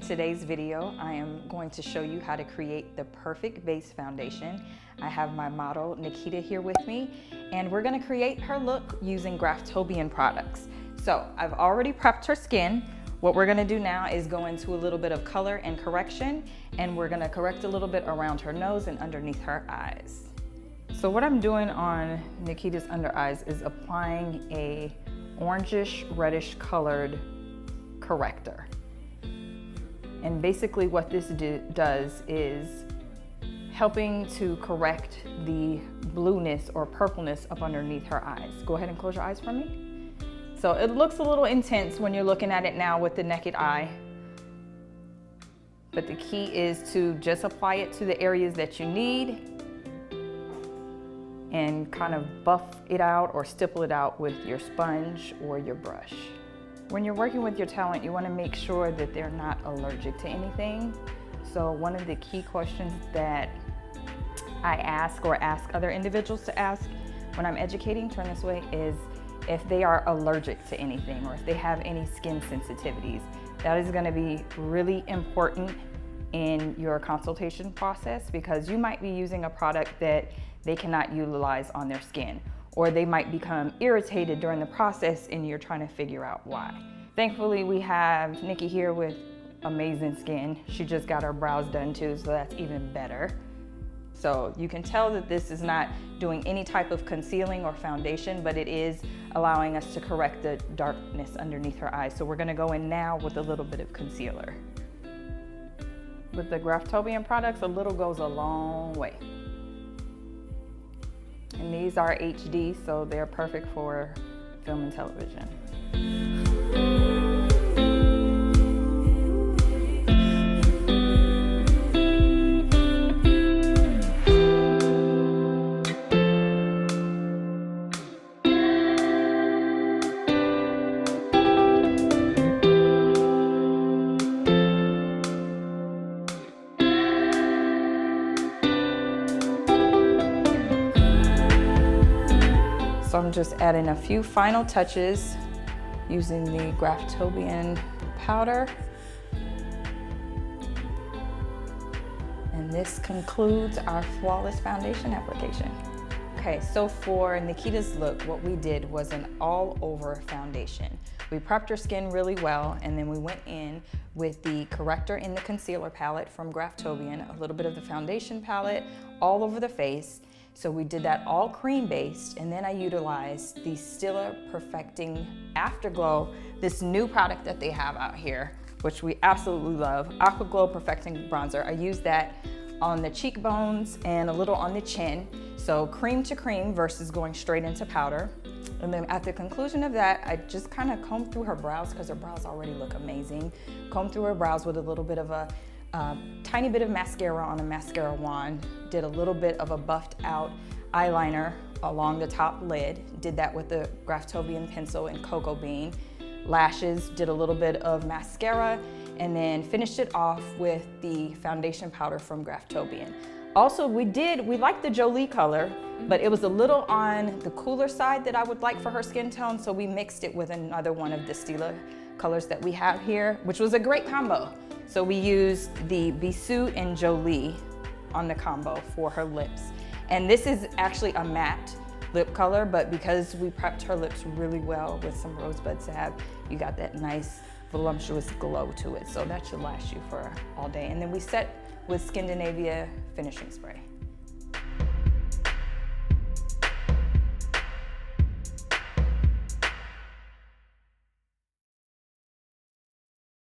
In today's video, I am going to show you how to create the perfect base foundation. I have my model Nikita here with me, and we're gonna create her look using Graftobian products. So I've already prepped her skin. What we're gonna do now is go into a little bit of color and correction, and we're gonna correct a little bit around her nose and underneath her eyes. So what I'm doing on Nikita's under eyes is applying a orangish, reddish colored corrector. And basically what this does is helping to correct the blueness or purpleness up underneath her eyes. Go ahead and close your eyes for me. So it looks a little intense when you're looking at it now with the naked eye. But the key is to just apply it to the areas that you need and kind of buff it out or stipple it out with your sponge or your brush. When you're working with your talent, you want to make sure that they're not allergic to anything. So one of the key questions that I ask or ask other individuals to ask when I'm educating, turn this way, is if they are allergic to anything or if they have any skin sensitivities. That is going to be really important in your consultation process because you might be using a product that they cannot utilize on their skin, or they might become irritated during the process and you're trying to figure out why. Thankfully, we have Nikki here with amazing skin. She just got her brows done too, so that's even better. So you can tell that this is not doing any type of concealing or foundation, but it is allowing us to correct the darkness underneath her eyes. So we're gonna go in now with a little bit of concealer. With the Graftobian products, a little goes a long way. And these are HD, so they're perfect for film and television. So I'm just adding a few final touches using the Graftobian powder. And this concludes our flawless foundation application. Okay, so for Nikita's look, what we did was an all-over foundation. We prepped her skin really well, and then we went in with the corrector in the concealer palette from Graftobian, a little bit of the foundation palette all over the face. So we did that all cream-based, and then I utilized the Stila Perfecting Afterglow, this new product that they have out here, which we absolutely love, Aqua Glow Perfecting Bronzer. I used that on the cheekbones and a little on the chin. So cream to cream versus going straight into powder. And then at the conclusion of that, I just kind of combed through her brows because her brows already look amazing. Combed through her brows with a little bit of a tiny bit of mascara on a mascara wand, did a little bit of a buffed out eyeliner along the top lid, did that with the Graftobian pencil and cocoa bean. Lashes, did a little bit of mascara, and then finished it off with the foundation powder from Graftobian. Also, we liked the Jalia color, but it was a little on the cooler side that I would like for her skin tone, so we mixed it with another one of the Stila colors that we have here, which was a great combo. So we used the Bisou and Jalia on the combo for her lips. And this is actually a matte lip color, but because we prepped her lips really well with some rosebud salve, you got that nice voluptuous glow to it. So that should last you for all day. And then we set with Scandinavia finishing spray.